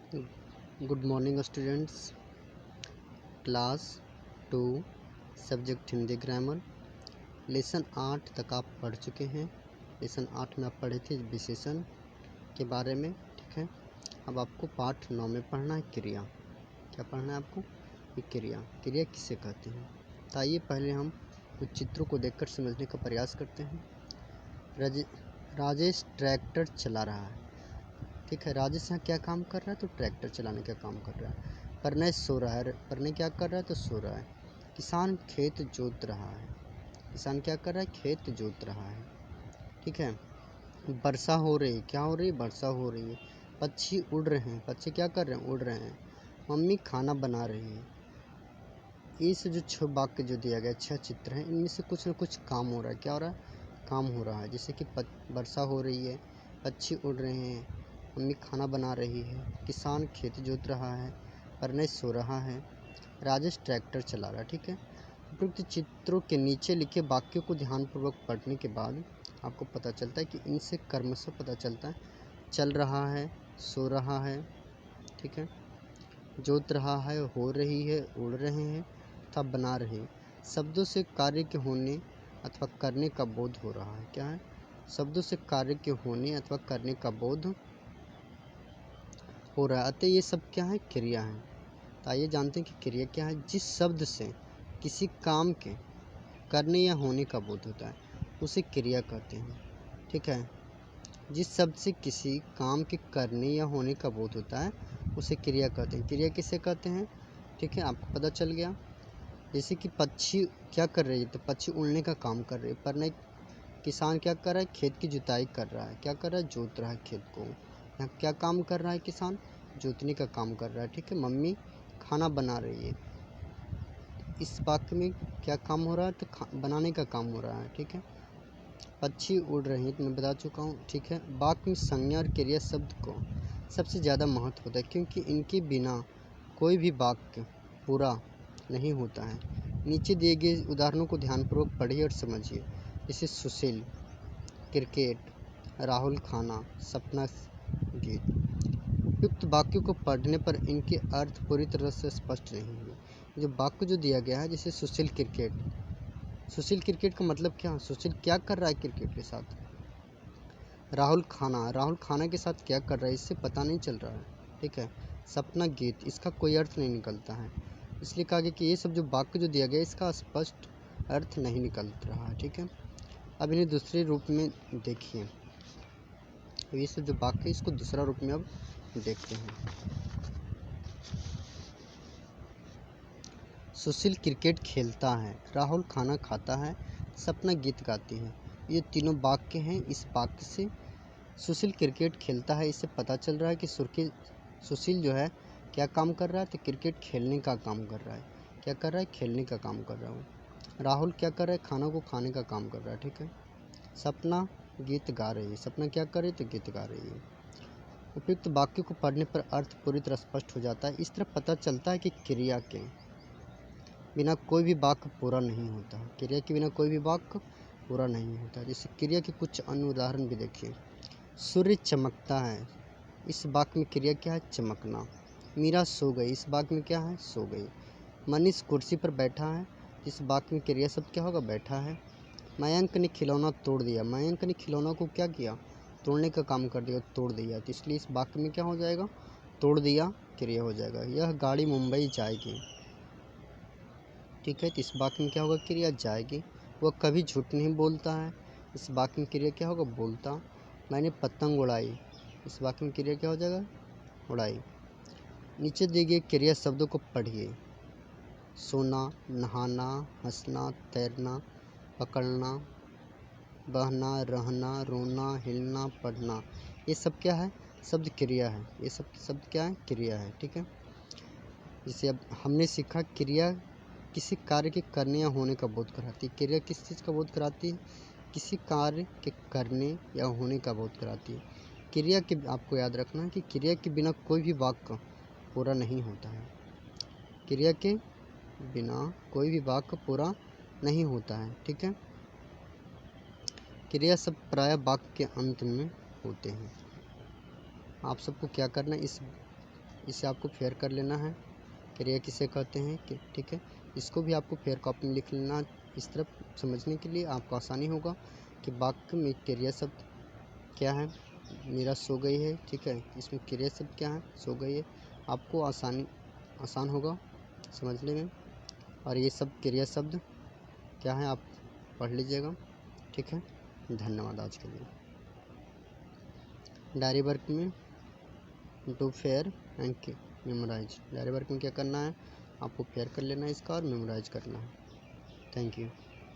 Good morning students. Class 2 subject Hindi grammar lesson 8 तक आप पढ़ चुके हैं। लेसन 8 में आप पढ़े थे विशेषण के बारे में, ठीक है। अब आपको पाठ 9 में पढ़ना है क्रिया। क्या पढ़ना है आपको? ये क्रिया किसे कहते हैं। तो आइए पहले हम कुछ चित्रों को देखकर समझने का प्रयास करते हैं। राजेश ट्रैक्टर चला रहा है, ठीक है। राजेश यहाँ क्या काम कर रहा है? तो ट्रैक्टर चलाने का काम कर रहा है। प्रणय सो रहा है। प्रणय क्या कर रहा है? तो सो रहा है। किसान खेत जोत रहा है। किसान क्या कर रहा है? खेत जोत रहा है, ठीक है। वर्षा हो रही है। क्या हो रही है? वर्षा हो रही है। पक्षी उड़ रहे हैं। पक्षी क्या कर रहे हैं? उड़ रहे हैं। मम्मी खाना बना रही है। इस जो 6 वाक्य जो दिया गया, 6 चित्र हैं, इनमें से कुछ न कुछ काम हो रहा है। क्या हो रहा है? काम हो रहा है। जैसे कि वर्षा हो रही है, पक्षी उड़ रहे हैं, मम्मी खाना बना रही है, किसान खेत जोत रहा है, प्रणय सो रहा है, राजेश ट्रैक्टर चला रहा है, ठीक है। उपयुक्त चित्रों के नीचे लिखे वाक्यों को ध्यानपूर्वक पढ़ने के बाद आपको पता चलता है कि इनसे क्रमशः पता चलता है चल रहा है, सो रहा है, ठीक है, जोत रहा है, हो रही है, उड़ रहे हैं तथा बना रहे हैं। शब्दों से कार्य के होने अथवा करने का बोध हो रहा है। क्या है? शब्दों से कार्य के होने अथवा करने का बोध हो रहा है। अतः ये सब क्या है? क्रिया है। तो आइए जानते हैं कि क्रिया क्या है। जिस शब्द से किसी काम के करने या होने का बोध होता है उसे क्रिया कहते हैं, ठीक है। जिस शब्द से किसी काम के करने या होने का बोध होता है उसे क्रिया कहते हैं। क्रिया किसे कहते हैं? ठीक है, आपको पता चल गया। जैसे कि पक्षी क्या कर रही है? तो पक्षी उड़ने का काम कर रही है। पर नहीं, किसान क्या कर रहा है? खेत की जुताई कर रहा है। क्या कर रहा है? जोत रहा है खेत को। यहाँ क्या काम कर रहा है? किसान जोतने का काम कर रहा है, ठीक है। मम्मी खाना बना रही है। इस वाक्य में क्या काम हो रहा है? तो बनाने का काम हो रहा है, ठीक है। पक्षी उड़ रहे हैं तो मैं बता चुका हूँ, ठीक है। वाक्य में संज्ञा और क्रिया शब्द को सबसे ज़्यादा महत्व होता है क्योंकि इनके बिना कोई भी वाक्य पूरा नहीं होता है। नीचे दिए गए उदाहरणों को ध्यानपूर्वक पढ़िए और समझिए। जैसे सुशील क्रिकेट, राहुल खाना, सपना गीत। उपयुक्त वाक्यों को पढ़ने पर इनके अर्थ पूरी तरह से स्पष्ट नहीं हुए। जो वाक्य जो दिया गया है, जैसे सुशील क्रिकेट, सुशील क्रिकेट का मतलब क्या? सुशील क्या कर रहा है क्रिकेट के साथ? राहुल खाना के साथ क्या कर रहा है? इससे पता नहीं चल रहा है, ठीक है। सपना गीत, इसका कोई अर्थ नहीं निकलता है, इसलिए कहा गया कि ये सब जो वाक्य जो दिया गया इसका स्पष्ट अर्थ नहीं निकल रहा है, ठीक है। अब इन्हें दूसरे रूप में देखिए। ये सब जो वाक्य इसको दूसरा रूप में अब देखते हैं। सुशील क्रिकेट खेलता है, राहुल खाना खाता है, सपना गीत गाती है। ये तीनों वाक्य हैं। इस वाक्य से सुशील क्रिकेट खेलता है, इससे पता चल रहा है कि सुशील जो है क्या काम कर रहा है? तो क्रिकेट खेलने का काम कर रहा है। क्या कर रहा है? खेलने का काम कर रहा है। राहुल क्या कर रहा है? खाना को खाने का काम कर रहा है, ठीक है। सपना गीत गा रही है। सपना क्या कर रही है? तो गीत गा रही है। उपयुक्त वाक्य को पढ़ने पर अर्थ पूरी तरह स्पष्ट हो जाता है। इस तरह पता चलता है कि क्रिया के बिना कोई भी वाक्य पूरा नहीं होता है। क्रिया के बिना कोई भी वाक्य पूरा नहीं होता। जैसे क्रिया के कुछ अन्य उदाहरण भी देखिए। सूर्य चमकता है, इस वाक्य में क्रिया क्या है? चमकना। मीरा सो गई, इस वाक्य में क्या है? सो गई। मनीष कुर्सी पर बैठा है, इस वाक्य में क्रिया शब्द क्या होगा? बैठा है। मयंक ने खिलौना तोड़ दिया, मयंक ने खिलौना को क्या किया? तोड़ने का काम कर दिया, तोड़ दिया। तो इसलिए इस वाक्य में क्या हो जाएगा? तोड़ दिया क्रिया हो जाएगा। यह गाड़ी मुंबई जाएगी, ठीक है। तो इस वाक्य में क्या होगा? क्रिया जाएगी। वह कभी झूठ नहीं बोलता है, इस वाक्य में क्रिया क्या होगा? बोलता। मैंने पतंग उड़ाई, इस वाक्य में क्रिया क्या हो जाएगा? उड़ाई। नीचे दिए गए क्रिया शब्दों को पढ़िए। सोना, नहाना, हंसना, तैरना, पकड़ना, बहना, रहना, रोना, हिलना, पढ़ना। ये सब क्या है? शब्द क्रिया है। ये सब शब्द क्या है? क्रिया है, ठीक है। जैसे अब हमने सीखा क्रिया किसी कार्य के करने या होने का बोध कराती है। क्रिया किस चीज़ का बोध कराती है? किसी कार्य के करने या होने का बोध कराती है। क्रिया के आपको याद रखना है कि क्रिया के बिना कोई भी वाक्य पूरा नहीं होता है। क्रिया के बिना कोई भी वाक्य पूरा नहीं होता है, ठीक है। क्रिया सब प्रायः वाक्य के अंत में होते हैं। आप सबको क्या करना है? इस इसे आपको फेयर कर लेना है। क्रिया किसे कहते हैं कि ठीक है, इसको भी आपको फेयर कॉपी में लिख लेना। इस तरफ समझने के लिए आपको आसानी होगा कि वाक्य में क्रिया शब्द क्या है। मेरा सो गई है, ठीक है, इसमें क्रिया शब्द क्या है, सो गई है। आपको आसान होगा समझने में। और ये सब क्रिया शब्द क्या है आप पढ़ लीजिएगा, ठीक है। धन्यवाद आज के लिए। डायरी वर्क में do fair and memorise. Diary work में क्या करना है, आपको फेयर कर लेना है इसका और मेमोराइज करना है। Thank you.